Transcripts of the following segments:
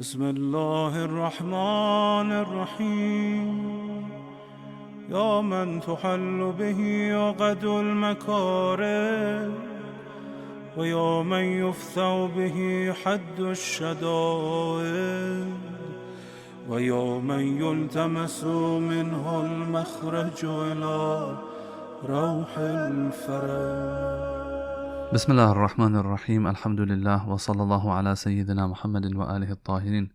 بسم الله الرحمن الرحيم يا من تحل به عقد المكاره ويا من يفثع به حد الشدائد ويا من يلتمس منه المخرج إلى روح الفرج. بسم الله الرحمن الرحيم الحمد لله وصلى الله على سيدنا محمد وآله الطاهرين.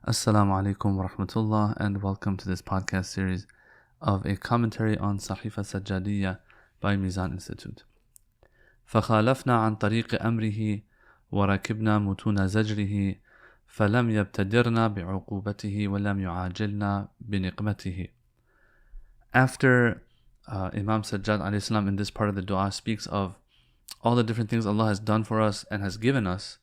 Assalamu alaikum wa rahmatullah, and welcome to this podcast series of a commentary on Sahifa Sajjadiyya by Mizan Institute. فخالفنا عن طريق أمره وركبنا متون زجره فلم يبتدرنا بعقوبته ولم يعاجلنا بنقمته. After Imam Sajjad alayhi salam in this part of the dua speaks of all the different things Allah has done for us and has given us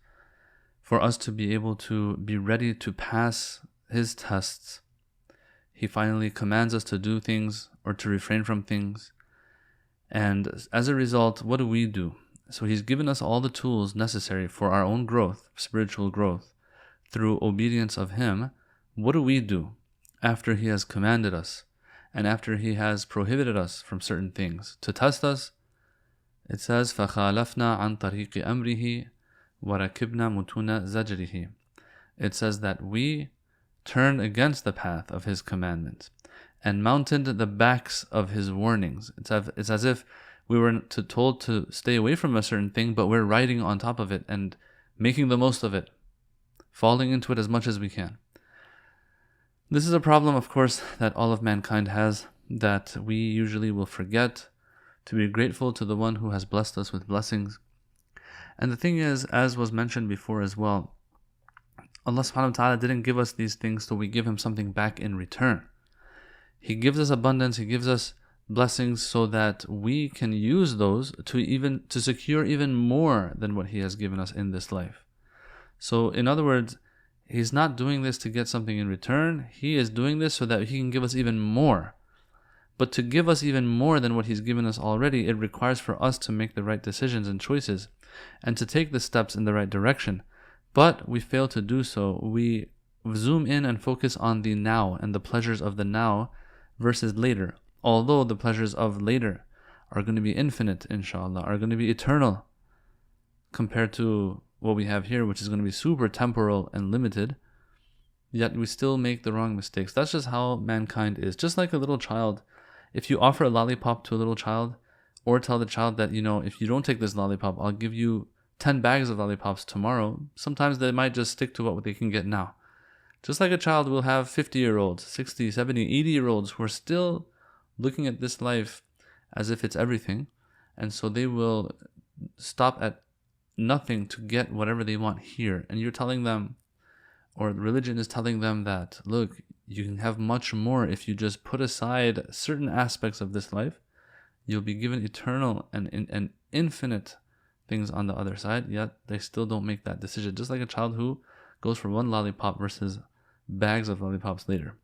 for us to be able to be ready to pass His tests, He finally commands us to do things or to refrain from things. And as a result, what do? So He's given us all the tools necessary for our own growth, spiritual growth, through obedience of Him. What do we do after He has commanded us and after He has prohibited us from certain things? To test us, it says, فَخَالَفْنَا عَنْ طَرِيقِ أَمْرِهِ وَرَكِبْنَا مُتُونَ زَجْرِهِ. It says that we turned against the path of His commandments and mounted the backs of His warnings. It's as if we were told to stay away from a certain thing, but we're riding on top of it and making the most of it, falling into it as much as we can. This is a problem, of course, that all of mankind has, that we usually will forget to be grateful to the one who has blessed us with blessings. And the thing is, as was mentioned before as well, Allah subhanahu wa ta'ala didn't give us these things so we give Him something back in return. He gives us abundance, He gives us blessings so that we can use those to secure even more than what He has given us in this life. So in other words, He's not doing this to get something in return. He is doing this so that He can give us even more. But to give us even more than what He's given us already, it requires for us to make the right decisions and choices and to take the steps in the right direction. But we fail to do so. We zoom in and focus on the now and the pleasures of the now versus later. Although the pleasures of later are going to be infinite, inshallah, are going to be eternal compared to what we have here, which is going to be super temporal and limited, yet we still make the wrong mistakes. That's just how mankind is. Just like a little child, if you offer a lollipop to a little child, or tell the child that, if you don't take this lollipop, I'll give you 10 bags of lollipops tomorrow, sometimes they might just stick to what they can get now. Just like a child will have 50-year-olds, 60, 70, 80-year-olds who are still looking at this life as if it's everything, and so they will stop at nothing to get whatever they want here. And you're telling them, or religion is telling them that, look, you can have much more if you just put aside certain aspects of this life. You'll be given eternal and infinite things on the other side, yet they still don't make that decision. Just like a child who goes for one lollipop versus bags of lollipops later.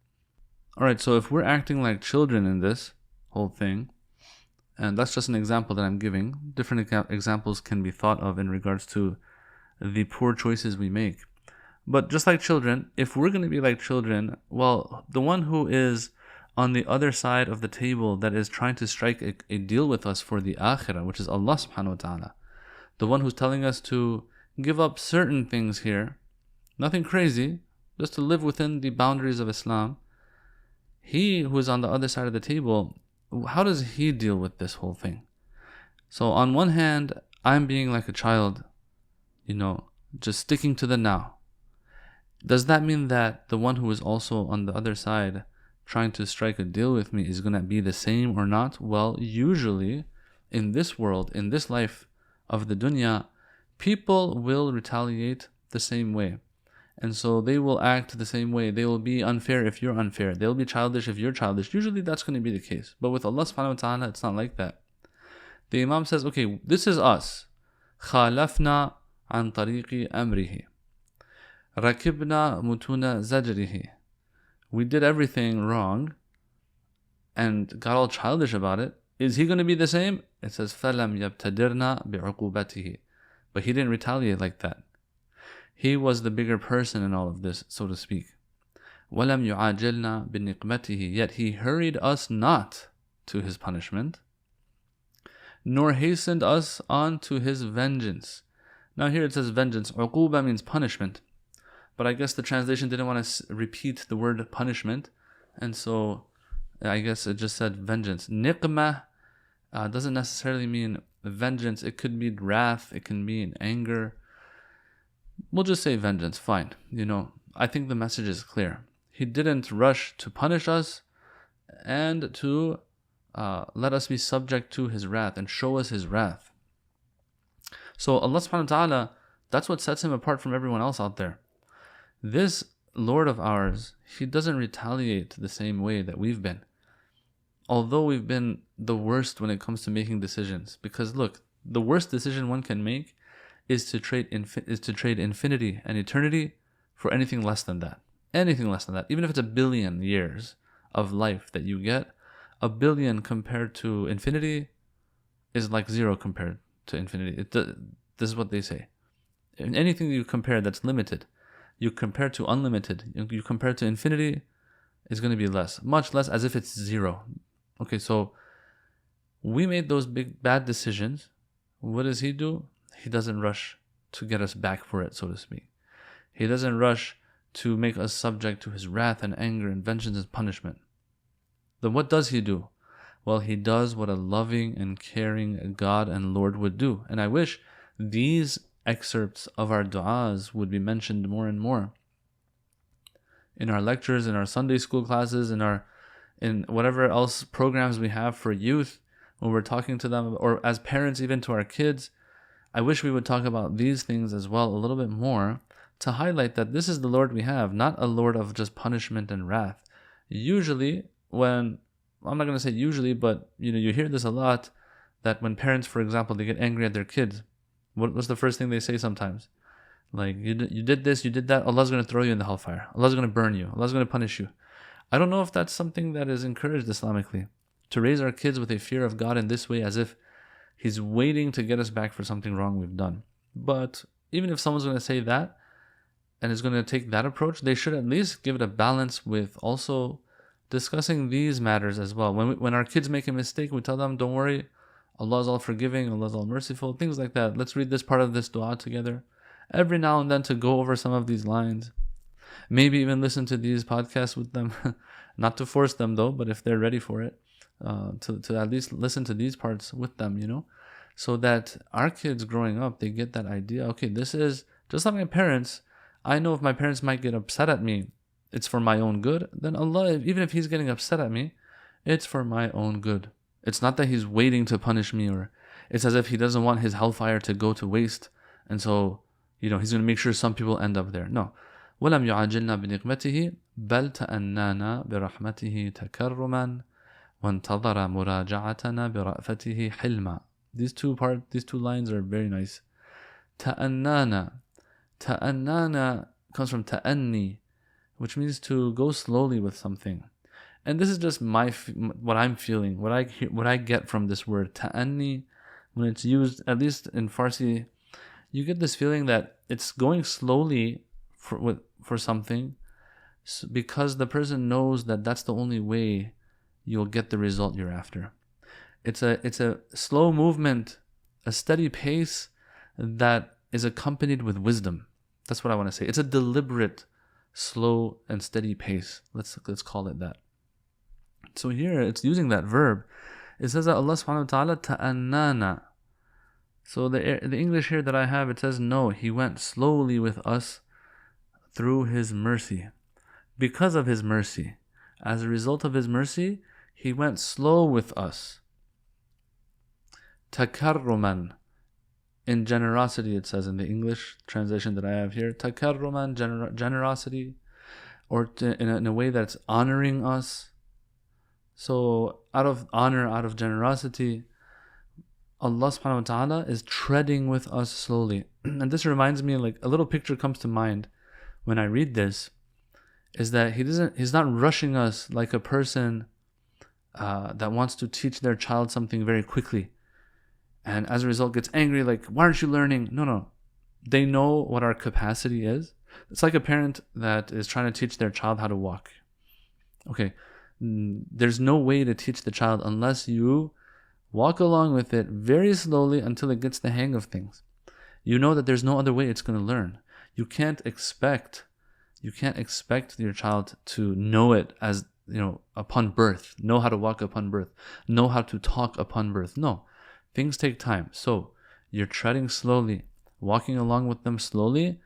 Alright, so if we're acting like children in this whole thing, and that's just an example that I'm giving, different examples can be thought of in regards to the poor choices we make. But just like children, if we're going to be like children, well, the one who is on the other side of the table that is trying to strike a deal with us for the akhirah, which is Allah subhanahu wa ta'ala, the one who's telling us to give up certain things here, nothing crazy, just to live within the boundaries of Islam, He who is on the other side of the table, how does He deal with this whole thing? So on one hand, I'm being like a child, just sticking to the now. Does that mean that the one who is also on the other side trying to strike a deal with me is going to be the same or not? Well, usually in this world, in this life of the dunya, people will retaliate the same way. And so they will act the same way. They will be unfair if you're unfair. They'll be childish if you're childish. Usually that's going to be the case. But with Allah subhanahu wa ta'ala, it's not like that. The Imam says, okay, this is us. خَالَفْنَا عَنْ طَرِيقِ أَمْرِهِ رَكِبْنَا مُتُونَ زَجْرِهِ. We did everything wrong and got all childish about it. Is He going to be the same? It says, فَلَمْ يَبْتَدِرْنَا بِعُقُوبَتِهِ. But He didn't retaliate like that. He was the bigger person in all of this, so to speak. وَلَمْ يُعَاجِلْنَا بِنِقْمَتِهِ Yet he hurried us not to his punishment, nor hastened us on to his vengeance. Now here it says vengeance. عقوبة means punishment. But I guess the translation didn't want to repeat the word punishment. And so I guess it just said vengeance. Niqmah doesn't necessarily mean vengeance. It could mean wrath. It can mean anger. We'll just say vengeance. Fine. I think the message is clear. He didn't rush to punish us and to let us be subject to his wrath and show us his wrath. So Allah subhanahu wa ta'ala, that's what sets him apart from everyone else out there. This Lord of ours, he doesn't retaliate the same way that we've been. Although we've been the worst when it comes to making decisions. Because look, the worst decision one can make is to trade infinity and eternity for anything less than that. Anything less than that. Even if it's 1 billion years of life that you get, 1 billion compared to infinity is like 0 compared to infinity. This is what they say. In anything you compare that's limited, you compare to unlimited, you compare to infinity, it's going to be less. Much less, as if it's 0. Okay, so we made those big bad decisions. What does he do? He doesn't rush to get us back for it, so to speak. He doesn't rush to make us subject to his wrath and anger and vengeance and punishment. Then what does he do? Well, he does what a loving and caring God and Lord would do. And I wish these excerpts of our du'as would be mentioned more and more in our lectures, in our Sunday school classes, in whatever else programs we have for youth, when we're talking to them, or as parents even to our kids. I wish we would talk about these things as well a little bit more, to highlight that this is the Lord we have, not a Lord of just punishment and wrath. Usually I'm not going to say usually, but you hear this a lot, that when parents, for example, they get angry at their kids, what's the first thing they say sometimes? Like, you did this, you did that, Allah's going to throw you in the hellfire. Allah's going to burn you. Allah's going to punish you. I don't know if that's something that is encouraged Islamically, to raise our kids with a fear of God in this way, as if he's waiting to get us back for something wrong we've done. But even if someone's going to say that, and is going to take that approach, they should at least give it a balance with also discussing these matters as well. When our kids make a mistake, we tell them, don't worry, Allah is all forgiving, Allah is all merciful, things like that. Let's read this part of this dua together. Every now and then to go over some of these lines. Maybe even listen to these podcasts with them. Not to force them though, but if they're ready for it, to at least listen to these parts with them, so that our kids growing up, they get that idea. Okay, this is just like my parents. I know if my parents might get upset at me, it's for my own good. Then Allah, even if he's getting upset at me, it's for my own good. It's not that he's waiting to punish me, or it's as if he doesn't want his hellfire to go to waste. And so, he's going to make sure some people end up there. No. وَلَمْ يُعَاجِلْنَا بِنِقْمَتِهِ بَلْ تَأَنَّانَا بِرَحْمَتِهِ تَكَرُّمًا وَانْتَظَرَ مُرَاجَعَتَنَا بِرَأْفَتِهِ حِلْمًا. These two lines are very nice. تَأَنَّانَا. Ta'annana comes from ta'anni, which means to go slowly with something. And this is just what I'm feeling, what I get from this word ta'anni. When it's used, at least in Farsi, you get this feeling that it's going slowly for something, because the person knows that that's the only way you'll get the result you're after. It's a slow movement, a steady pace that is accompanied with wisdom. That's what I want to say. It's a deliberate, slow and steady pace. Let's call it that. So here it's using that verb. It says that Allah subhanahu wa ta'ala ta'annana. So the English here that I have, it says, no, he went slowly with us through his mercy. Because of his mercy. As a result of his mercy, he went slow with us. Takarruman. In generosity, it says in the English translation that I have here, takarruman, generosity, or in a way that's honoring us. So out of honor, out of generosity, Allah subhanahu wa ta'ala is treading with us slowly. And this reminds me, like, a little picture comes to mind when I read this, is that he's not rushing us like a person that wants to teach their child something very quickly, and as a result gets angry, like, why aren't you learning? No. they know what our capacity is. It's like a parent that is trying to teach their child how to walk. Okay, there's no way to teach the child unless you walk along with it very slowly until it gets the hang of things. You know that there's no other way it's going to learn. You can't expect your child to know it as, upon birth, know how to walk upon birth, know how to talk upon birth. No, things take time. So you're treading slowly, walking along with them slowly,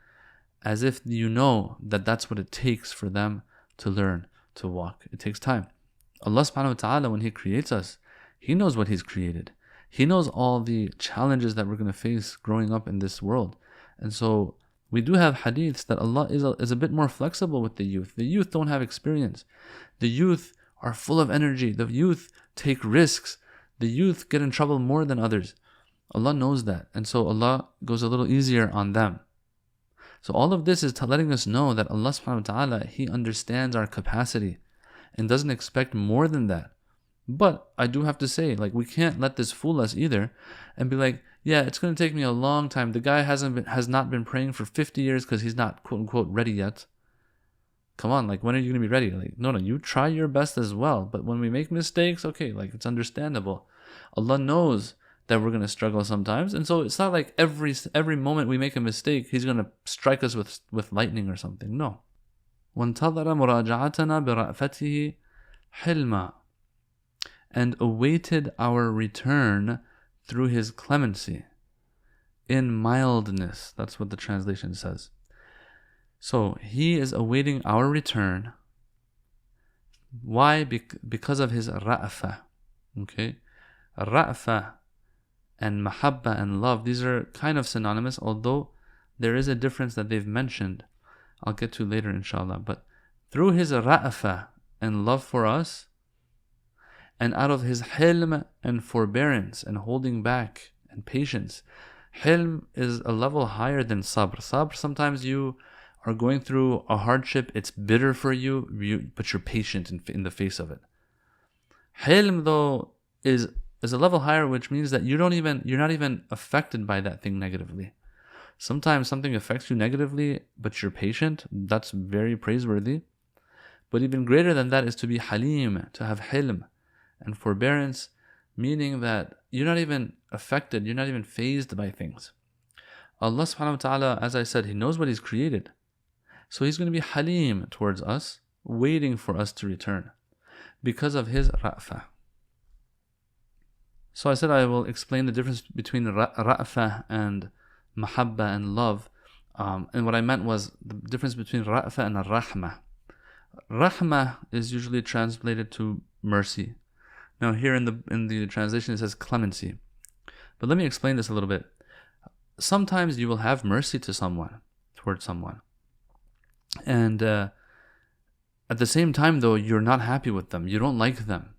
as if you know that that's what it takes for them to learn to walk. It takes time. Allah subhanahu wa ta'ala, when He creates us, He knows what He's created. He knows all the challenges that we're going to face growing up in this world. And so we do have hadiths that Allah is a bit more flexible with the youth. The youth don't have experience. The youth are full of energy. The youth take risks. The youth get in trouble more than others. Allah knows that. And so Allah goes a little easier on them. So all of this is letting us know that Allah subhanahu wa ta'ala, He understands our capacity and doesn't expect more than that. But I do have to say, we can't let this fool us either and be like, yeah, it's going to take me a long time. The guy has not been praying for 50 years because he's not quote unquote ready yet. Come on, when are you going to be ready? No, you try your best as well. But when we make mistakes, okay, it's understandable. Allah knows that we're going to struggle sometimes. And so it's not like every moment we make a mistake, He's going to strike us with lightning or something. No. وَانْتَظَرَ مُرَاجَعَتَنَا بِرَأْفَتِهِ حِلْمًا, and awaited our return through His clemency, in mildness. That's what the translation says. So He is awaiting our return. Why? Because of His ra'fa. Okay? Ra'fa and mahabba and love, these are kind of synonymous, although there is a difference that they've mentioned. I'll get to later inshallah. But through His ra'fa and love for us, and out of His hilm and forbearance and holding back and patience. Hilm is a level higher than sabr. Sabr, sometimes you are going through a hardship, it's bitter for you, but you're patient in the face of it. Hilm, though, is a level higher, which means that you're not even affected by that thing negatively. Sometimes something affects you negatively, but you're patient. That's very praiseworthy. But even greater than that is to be halim, to have hilm and forbearance, meaning that you're not even affected, you're not even fazed by things. Allah subhanahu wa ta'ala, as I said, He knows what He's created. So He's going to be halim towards us, waiting for us to return because of His ra'fa. So I said I will explain the difference between ra'fa and mahabba and love. And what I meant was the difference between ra'fa and rahmah. Rahmah is usually translated to mercy. Now here in the translation it says clemency. But let me explain this a little bit. Sometimes you will have mercy towards someone. And at the same time though, you're not happy with them. You don't like them.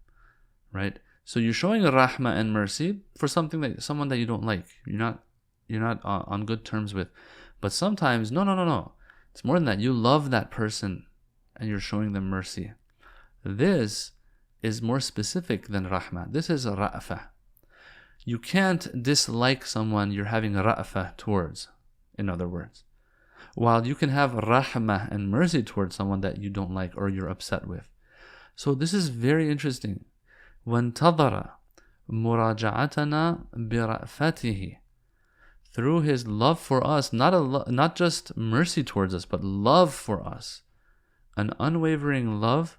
Right? So you're showing a rahmah and mercy for someone that you don't like. You're not on good terms with. But sometimes, no. It's more than that. You love that person and you're showing them mercy. This is more specific than rahmah. This is ra'fa. You can't dislike someone you're having ra'fa towards, in other words. While you can have rahmah and mercy towards someone that you don't like or you're upset with. So this is very interesting. وَانْتَظَرَ مُرَاجَعَتَنَا بِرَأْفَتِهِ, through His love for us, not just mercy towards us, but love for us, an unwavering love,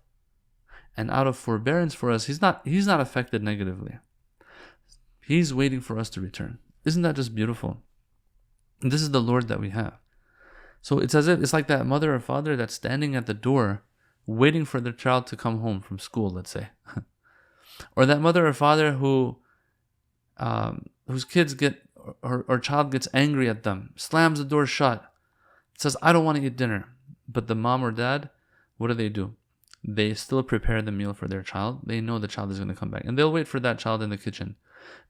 and out of forbearance for us, He's not affected negatively. He's waiting for us to return. Isn't that just beautiful? And this is the Lord that we have. So it's as if it's like that mother or father that's standing at the door, waiting for their child to come home from school, let's say. Or that mother or father whose kids or child gets angry at them, slams the door shut, says, I don't want to eat dinner. But the mom or dad, what do? They still prepare the meal for their child. They know the child is going to come back. And they'll wait for that child in the kitchen.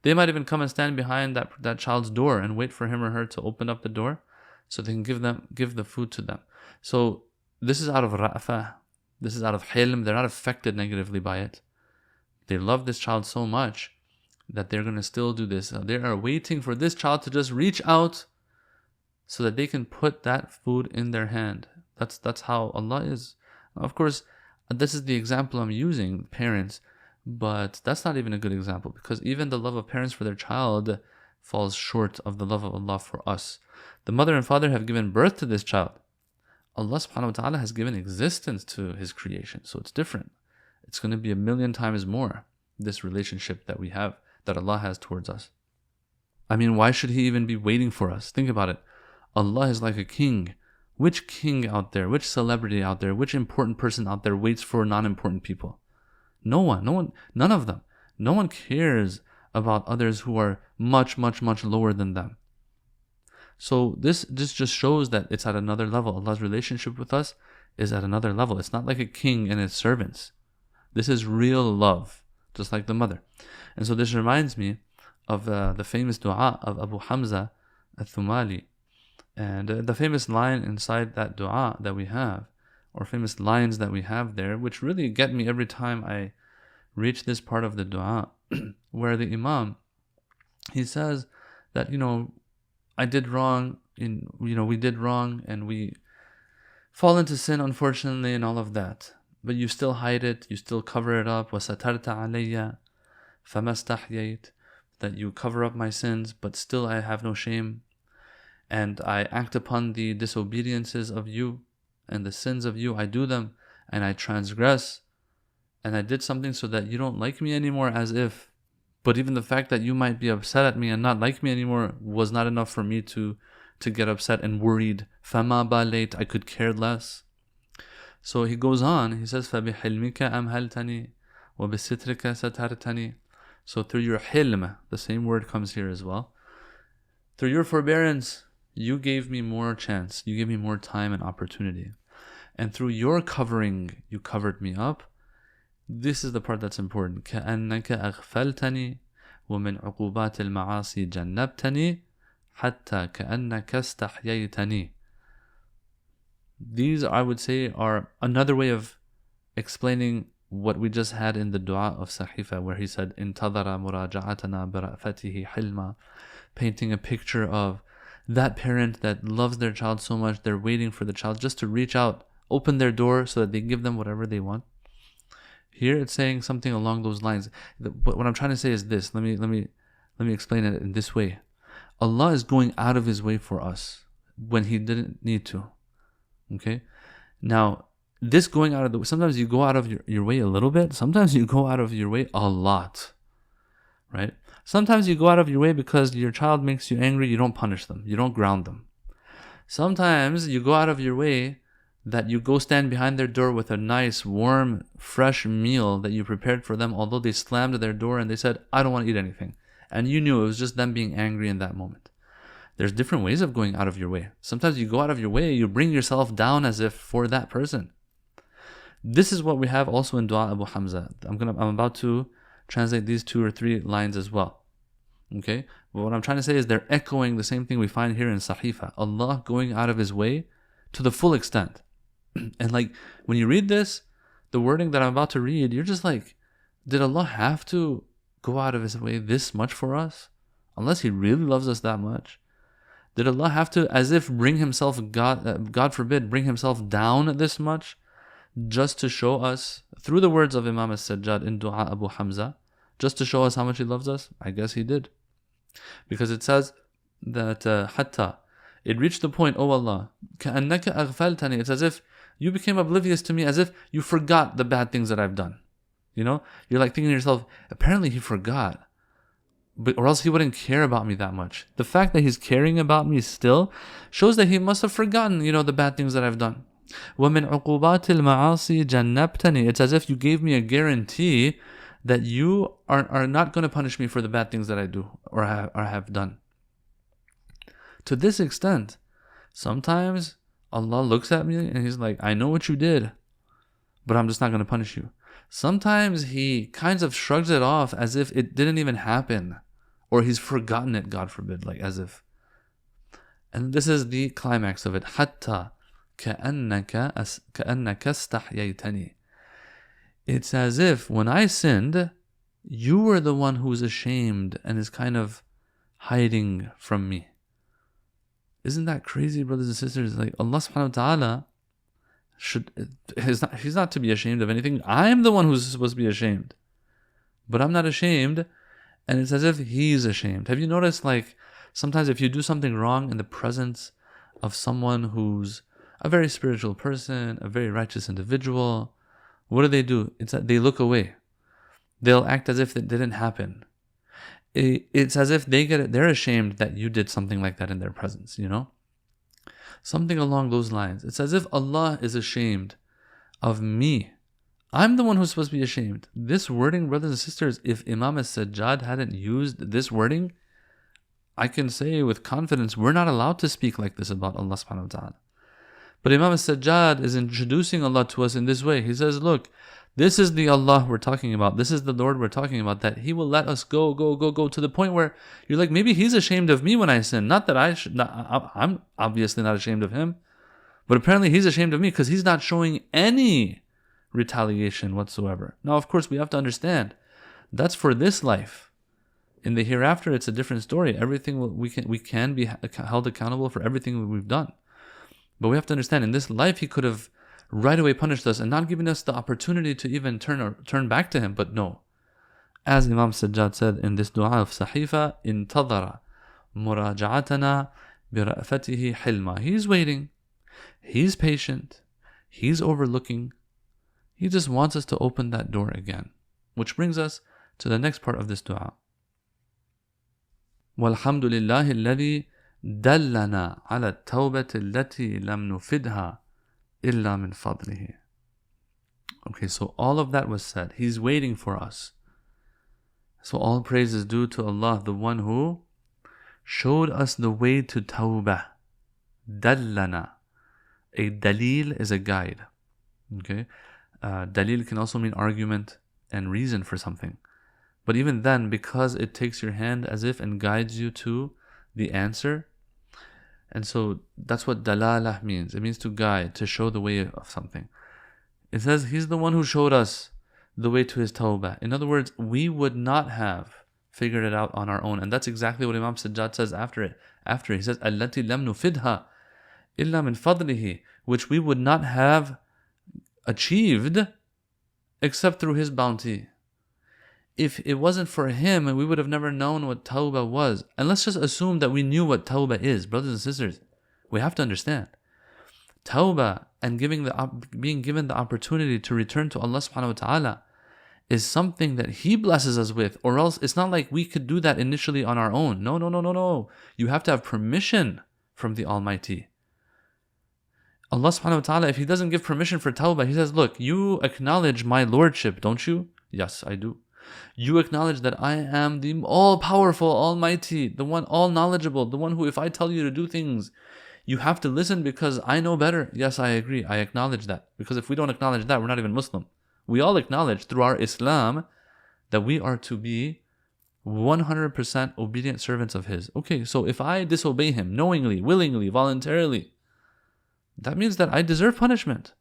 They might even come and stand behind that child's door and wait for him or her to open up the door so they can give the food to them. So this is out of ra'fa. This is out of hilm. They're not affected negatively by it. They love this child so much that they're going to still do this. They are waiting for this child to just reach out so that they can put that food in their hand. That's how Allah is. Of course, this is the example I'm using, parents, but that's not even a good example, because even the love of parents for their child falls short of the love of Allah for us. The mother and father have given birth to this child. Allah subhanahu wa ta'ala has given existence to His creation, so it's different. It's going to be 1,000,000 times more, this relationship that we have, that Allah has towards us. I mean, why should He even be waiting for us? Think about it. Allah is like a king. Which king out there, which celebrity out there, which important person out there waits for non-important people? No one, none of them. No one cares about others who are much, much, much lower than them. So this just shows that it's at another level. Allah's relationship with us is at another level. It's not like a king and his servants. This is real love, just like the mother. And so this reminds me of the famous dua of Abu Hamza al-Thumali. And the famous line inside that dua that we have, or famous lines that we have there, which really get me every time I reach this part of the dua, where the Imam, he says that, I did wrong, we did wrong, and we fall into sin, unfortunately, and all of that. But you still hide it, you still cover it up. وَسَتَرْتَ عَلَيَّ فَمَا اسْتَحْيَيْتَ, that you cover up my sins, but still I have no shame. And I act upon the disobediences of you and the sins of you. I do them and I transgress. And I did something so that you don't like me anymore, as if. But even the fact that you might be upset at me and not like me anymore was not enough for me to get upset and worried. فَمَا بَالَيْتَ, I could care less. So he goes on, he says, فَبِحِلْمِكَ أَمْهَلْتَنِي وَبِسِتْرِكَ سَتَرْتَنِي. So through your hilm, the same word comes here as well. Through your forbearance, you gave me more chance. You gave me more time and opportunity. And through your covering, you covered me up. This is the part that's important. كَأَنَّكَ أَغْفَلْتَنِي وَمِنْ عُقُوبَاتِ الْمَعَاصِي جَنَّبْتَنِي حَتَّى كَأَنَّكَ اسْتَحْيَيْتَنِي. These, I would say, are another way of explaining what we just had in the dua of Sahifa, where he said, انتظر مراجعتنا برأفته حلما, painting a picture of that parent that loves their child so much, they're waiting for the child just to reach out, open their door so that they give them whatever they want. Here it's saying something along those lines. But what I'm trying to say is this. Let me explain it in this way. Allah is going out of His way for us when He didn't need to. Okay? Now, this going out of the way, sometimes you go out of your way a little bit. Sometimes you go out of your way a lot. Right? Sometimes you go out of your way because your child makes you angry. You don't punish them. You don't ground them. Sometimes you go out of your way that you go stand behind their door with a nice, warm, fresh meal that you prepared for them, although they slammed their door and they said, I don't want to eat anything. And you knew it was just them being angry in that moment. There's different ways of going out of your way. Sometimes you go out of your way, you bring yourself down as if for that person. This is what we have also in Dua Abu Hamza. I'm about to translate these 2 or 3 lines as well. Okay? But what I'm trying to say is they're echoing the same thing we find here in Sahifa. Allah going out of His way to the full extent. And like, when you read this, the wording that I'm about to read, you're just like, did Allah have to go out of His way this much for us? Unless He really loves us that much. Did Allah have to, as if bring Himself, God forbid, bring Himself down this much? Just to show us, through the words of Imam al-Sajjad in Dua Abu Hamza, just to show us how much He loves us? I guess He did. Because it says that, hatta, it reached the point, oh Allah, كَأَنَّكَ أَغْفَلْتَنِي, it's as if you became oblivious to me, as if you forgot the bad things that I've done. You're like thinking to yourself, apparently He forgot, or else He wouldn't care about me that much. The fact that He's caring about me still shows that He must have forgotten, the bad things that I've done. وَمِنْ عُقُوبَاتِ الْمَعَاصِي جَنَّبْتَنِي, it's as if you gave me a guarantee that you are not going to punish me for the bad things that I do or have done. To this extent, sometimes Allah looks at me and He's like, I know what you did, but I'm just not going to punish you. Sometimes He kind of shrugs it off as if it didn't even happen, or He's forgotten it, God forbid, like as if. And this is the climax of it. حَتَّى كَأَنَّكَ اسْتَحْيَيْتَنِي. It's as if when I sinned, you were the one who's ashamed and is kind of hiding from me. Isn't that crazy, brothers and sisters? Like Allah subhanahu wa ta'ala he's not to be ashamed of anything. I'm the one who's supposed to be ashamed. But I'm not ashamed, and it's as if he's ashamed. Have you noticed, like, sometimes if you do something wrong in the presence of someone who's a very spiritual person, a very righteous individual, what do? It's that they look away. They'll act as if it didn't happen. It's as if they're ashamed that you did something like that in their presence, you know? Something along those lines. It's as if Allah is ashamed of me. I'm the one who's supposed to be ashamed. This wording, brothers and sisters, if Imam as-Sajjad hadn't used this wording, I can say with confidence, we're not allowed to speak like this about Allah subhanahu wa ta'ala. But Imam as-Sajjad is introducing Allah to us in this way. He says, look, this is the Allah we're talking about. This is the Lord we're talking about, that He will let us go to the point where you're like, maybe He's ashamed of me when I sin. Not that I'm obviously not ashamed of Him, but apparently He's ashamed of me because He's not showing any retaliation whatsoever. Now, of course, we have to understand that's for this life. In the hereafter, it's a different story. Everything we can be held accountable for everything we've done. But we have to understand, in this life, He could have right away punished us and not given us the opportunity to even turn back to Him. But no. As Imam Sajjad said in this dua of Sahifa, intadara muraja'atana bira'fatihi hilma. He's waiting. He's patient. He's overlooking. He just wants us to open that door again. Which brings us to the next part of this dua. وَالْحَمْدُ لِلَّهِ الَّذِي دَلَّنَا عَلَى التَّوْبَةِ الَّتِي لَمْ نُفِدْهَا إِلَّا مِنْ فَضْلِهِ. Okay, so all of that was said. He's waiting for us. So all praise is due to Allah, the one who showed us the way to Tawbah. Dallana. A dalil is a guide. Okay? Dalil can also mean argument and reason for something. But even then, because it takes your hand as if and guides you to the answer, and so that's what dalalah means. It means to guide, to show the way of something. It says He's the one who showed us the way to His tawbah. In other words, we would not have figured it out on our own. And that's exactly what Imam Sajjad says after it. He says, Allati lam nufidha illa min fadlihi, which we would not have achieved except through His bounty. If it wasn't for Him, we would have never known what tawbah was. And let's just assume that we knew what tawbah is. Brothers and sisters, we have to understand. Tawbah and being given the opportunity to return to Allah subhanahu wa ta'ala is something that He blesses us with, or else it's not like we could do that initially on our own. No. You have to have permission from the Almighty. Allah subhanahu wa ta'ala, if He doesn't give permission for tawbah, He says, look, you acknowledge my lordship, don't you? Yes, I do. You acknowledge that I am the all-powerful, almighty, the one all-knowledgeable, the one who, if I tell you to do things, you have to listen because I know better. Yes, I agree. I acknowledge that. Because if we don't acknowledge that, we're not even Muslim. We all acknowledge through our Islam that we are to be 100% obedient servants of His. Okay, so if I disobey Him knowingly, willingly, voluntarily, that means that I deserve punishment.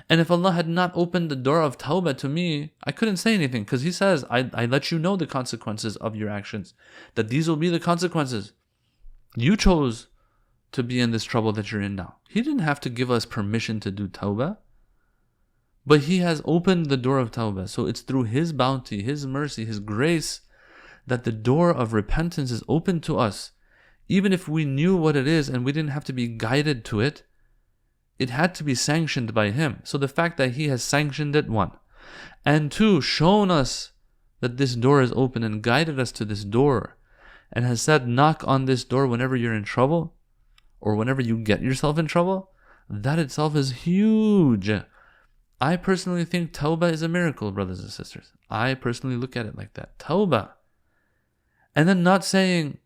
And if Allah had not opened the door of tawbah to me, I couldn't say anything, because He says, I let you know the consequences of your actions, that these will be the consequences. You chose to be in this trouble that you're in now. He didn't have to give us permission to do tawbah, but He has opened the door of tawbah. So it's through His bounty, His mercy, His grace, that the door of repentance is open to us. Even if we knew what it is and we didn't have to be guided to it, it had to be sanctioned by Him. So the fact that He has sanctioned it, one. And two, shown us that this door is open and guided us to this door, and has said, knock on this door whenever you're in trouble, or whenever you get yourself in trouble, that itself is huge. I personally think tawbah is a miracle, brothers and sisters. I personally look at it like that. Tawbah. And then not saying,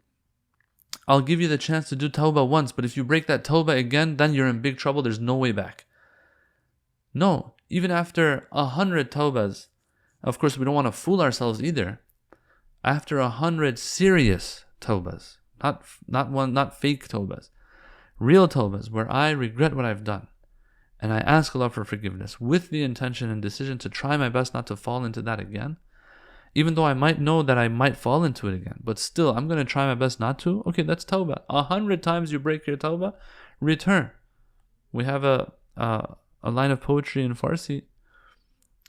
I'll give you the chance to do tawbah once, but if you break that tawbah again, then you're in big trouble. There's no way back. No, even after 100 tawbahs, of course we don't want to fool ourselves either. After 100 serious tawbahs, not fake tawbahs, real tawbahs where I regret what I've done, and I ask Allah for forgiveness with the intention and decision to try my best not to fall into that again. Even though I might know that I might fall into it again, but still, I'm going to try my best not to. Okay, that's tawbah. 100 times you break your tawbah, return. We have a line of poetry in Farsi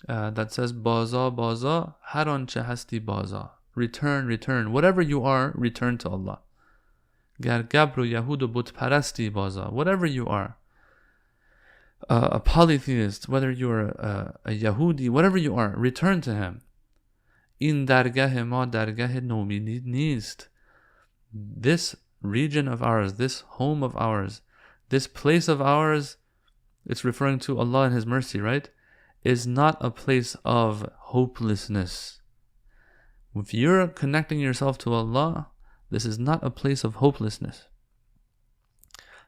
that says, Baza, baza, har anche hasti baza. Return, return. Whatever you are, return to Allah. Gar gabr u yahud u but parasti baza. Whatever you are. A polytheist, whether you're a Yahudi, whatever you are, return to him. In dargah ma dargah nomidi nist. This region of ours, this home of ours, this place of ours, it's referring to Allah and His mercy, right? Is not a place of hopelessness. If you're connecting yourself to Allah, this is not a place of hopelessness.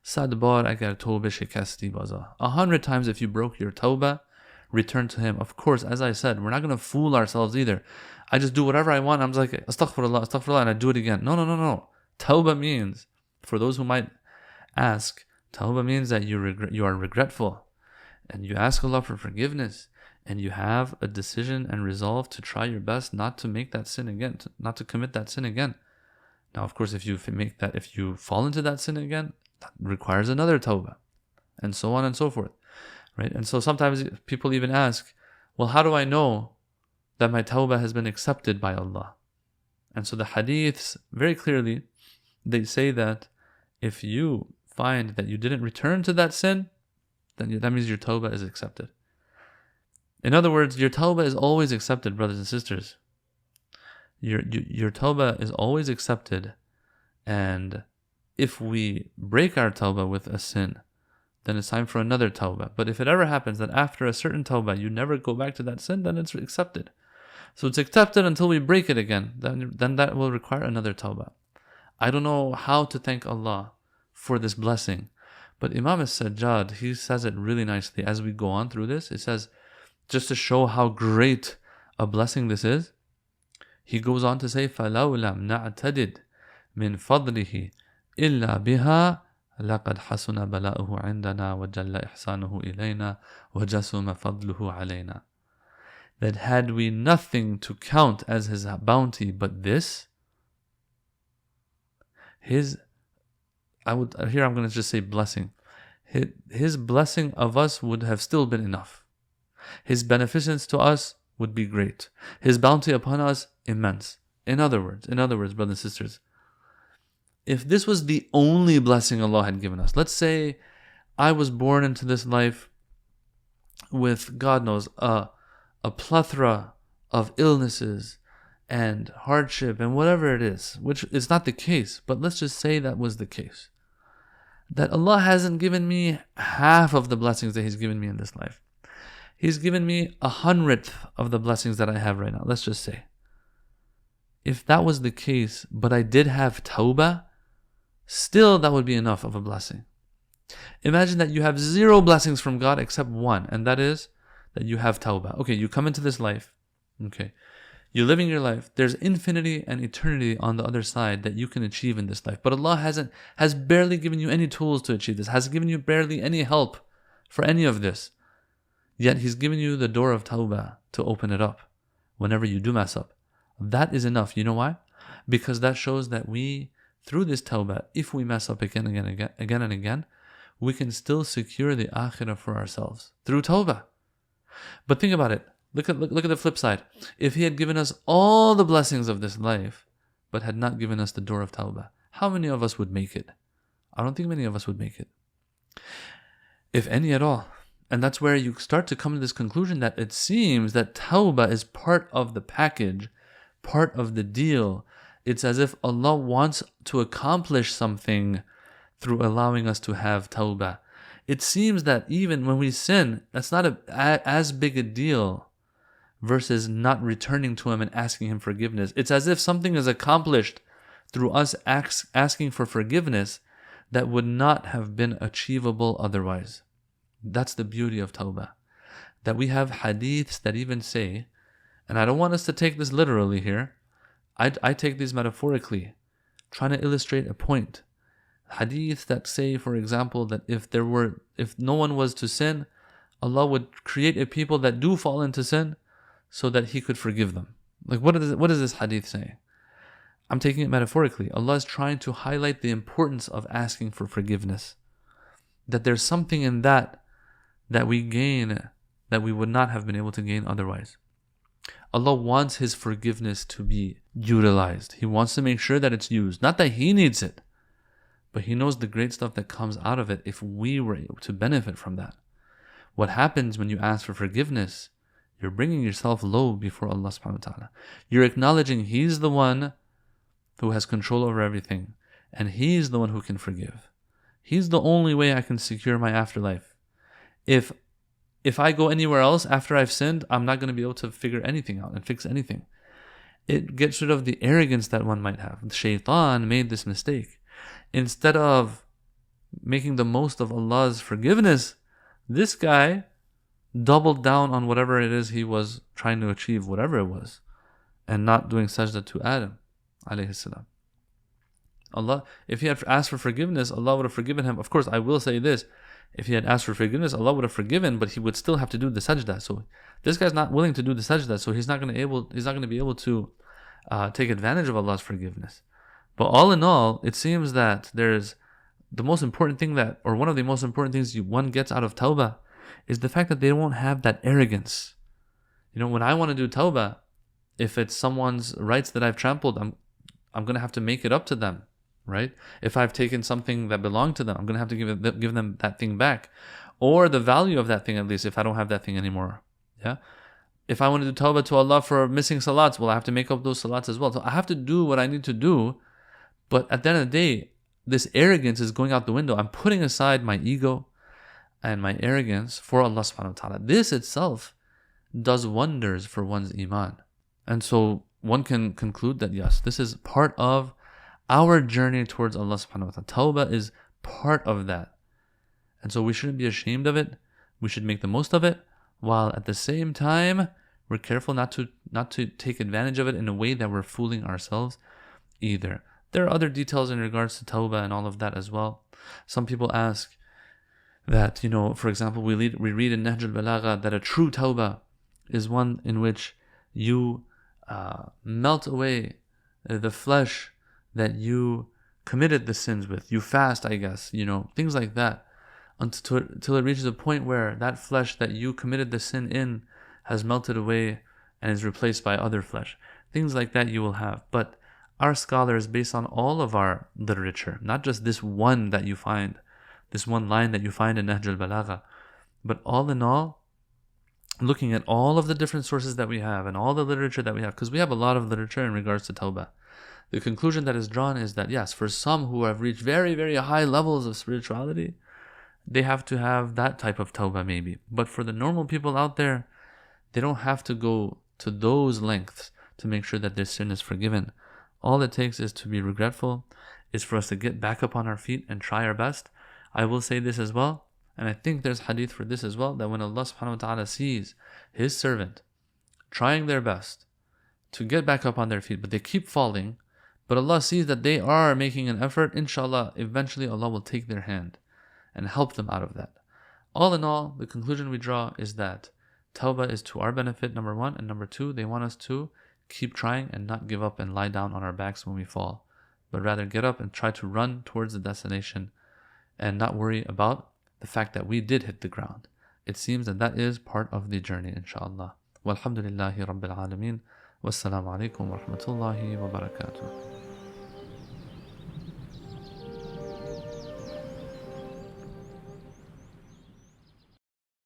Sad bar agar tawbah shikasti baza. 100 times if you broke your tawbah, return to Him. Of course, as I said, we're not going to fool ourselves either. I just do whatever I want. I'm just like, astaghfirullah, astaghfirullah, and I do it again. No. Tawbah means, for those who might ask, tawbah means that you are regretful, and you ask Allah for forgiveness, and you have a decision and resolve to try your best not to make that sin again, not to commit that sin again. Now, of course, if you fall into that sin again, that requires another tawbah, and so on and so forth, right? And so sometimes people even ask, well, how do I know that my tawbah has been accepted by Allah? And so the hadiths, very clearly, they say that if you find that you didn't return to that sin, then that means your tawbah is accepted. In other words, your tawbah is always accepted, brothers and sisters. Your tawbah is always accepted, and if we break our tawbah with a sin, then it's time for another tawbah. But if it ever happens that after a certain tawbah you never go back to that sin, then it's accepted. So it's accepted until we break it again. Then that will require another tawbah. I don't know how to thank Allah for this blessing, but Imam al-Sajjad, he says it really nicely as we go on through this. It says, just to show how great a blessing this is, he goes on to say, فَلَوْ لَمْ نَعْتَدِدْ مِنْ فَضْلِهِ إِلَّا بِهَا لَقَدْ حَسُنَ بَلَاؤُهُ عِنْدَنَا وَجَلَّ إِحْسَانُهُ إِلَيْنَا وَجَسُمَ فَضْلُهُ عَلَيْنا. That had we nothing to count as His bounty but this, here I'm going to just say blessing. His blessing of us would have still been enough. His beneficence to us would be great. His bounty upon us, immense. In other words, brothers and sisters, if this was the only blessing Allah had given us, let's say I was born into this life with, God knows, a plethora of illnesses and hardship and whatever it is, which is not the case, but let's just say that was the case. That Allah hasn't given me half of the blessings that He's given me in this life. He's given me 100th of the blessings that I have right now, let's just say. If that was the case, but I did have tawbah, still that would be enough of a blessing. Imagine that you have 0 blessings from God except one, and that is that you have tawbah. Okay, you come into this life. Okay, you're living your life. There's infinity and eternity on the other side that you can achieve in this life. But Allah has barely given you any tools to achieve this, has given you barely any help for any of this. Yet He's given you the door of tawbah to open it up whenever you do mess up. That is enough. You know why? Because that shows that we, through this tawbah, if we mess up again and again, we can still secure the akhirah for ourselves through tawbah. But think about it. Look at the flip side. If He had given us all the blessings of this life, but had not given us the door of tawbah, how many of us would make it? I don't think many of us would make it, if any at all. And that's where you start to come to this conclusion that it seems that tawbah is part of the package, part of the deal. It's as if Allah wants to accomplish something through allowing us to have tawbah. It seems that even when we sin, that's not as big a deal versus not returning to Him and asking Him forgiveness. It's as if something is accomplished through us asking for forgiveness that would not have been achievable otherwise. That's the beauty of tawbah. That we have hadiths that even say, and I don't want us to take this literally here, I take these metaphorically, trying to illustrate a point. Hadiths that say, for example, that if no one was to sin, Allah would create a people that do fall into sin so that He could forgive them. Like what does this hadith say? I'm taking it metaphorically. Allah is trying to highlight the importance of asking for forgiveness. That there's something in that we gain that we would not have been able to gain otherwise. Allah wants His forgiveness to be utilized. He wants to make sure that it's used. Not that He needs it, but He knows the great stuff that comes out of it if we were able to benefit from that. What happens when you ask for forgiveness? You're bringing yourself low before Allah subhanahu wa ta'ala. You're acknowledging He's the one who has control over everything, and He's the one who can forgive. He's the only way I can secure my afterlife. If I go anywhere else after I've sinned, I'm not going to be able to figure anything out and fix anything. It gets rid of the arrogance that one might have. The shaitan made this mistake. Instead of making the most of Allah's forgiveness, this guy doubled down on whatever it is he was trying to achieve, whatever it was, and not doing sajda to Adam alayhi salam. Allah, if he had asked for forgiveness, Allah would have forgiven him. Of course, I will say this: if he had asked for forgiveness, Allah would have forgiven, but he would still have to do the sajda. So this guy's not willing to do the sajda, so he's not going to be able to take advantage of Allah's forgiveness. But all in all, it seems that there's the most important thing or one of the most important things one gets out of Tawbah is the fact that they won't have that arrogance. When I want to do Tawbah, if it's someone's rights that I've trampled, I'm going to have to make it up to them, right? If I've taken something that belonged to them, I'm going to have to give them that thing back, or the value of that thing, at least, if I don't have that thing anymore. Yeah. If I want to do Tawbah to Allah for missing salats, well, I have to make up those salats as well. So I have to do what I need to do. But at the end of the day, this arrogance is going out the window. I'm putting aside my ego and my arrogance for Allah subhanahu wa ta'ala. This itself does wonders for one's iman. And so one can conclude that yes, this is part of our journey towards Allah subhanahu wa ta'ala. Tawbah is part of that. And so we shouldn't be ashamed of it. We should make the most of it, while at the same time, we're careful not to take advantage of it in a way that we're fooling ourselves either. There are other details in regards to Tawbah and all of that as well. Some people ask that, for example, we read in Nahj al-Balagha that a true Tawbah is one in which you melt away the flesh that you committed the sins with. You fast, I guess, things like that, until it reaches a point where that flesh that you committed the sin in has melted away and is replaced by other flesh. Things like that you will have. But our scholars, based on all of our literature, not just this one that you find, this one line that you find in Nahj al-Balagha, but all in all, looking at all of the different sources that we have and all the literature that we have, because we have a lot of literature in regards to Tawbah, the conclusion that is drawn is that yes, for some who have reached very, very high levels of spirituality, they have to have that type of Tawbah maybe. But for the normal people out there, they don't have to go to those lengths to make sure that their sin is forgiven. All it takes is to be regretful, is for us to get back up on our feet and try our best. I will say this as well, and I think there's hadith for this as well, that when Allah subhanahu wa ta'ala sees His servant trying their best to get back up on their feet, but they keep falling, but Allah sees that they are making an effort, inshallah, eventually Allah will take their hand and help them out of that. All in all, the conclusion we draw is that Tawbah is to our benefit, number one, and number two, they want us to keep trying and not give up and lie down on our backs when we fall, but rather get up and try to run towards the destination and not worry about the fact that we did hit the ground. It seems that is part of the journey, inshallah. Walhamdulillahi Rabbil Alameen. Wassalamu alaikum wa rahmatullahi wa barakatuh.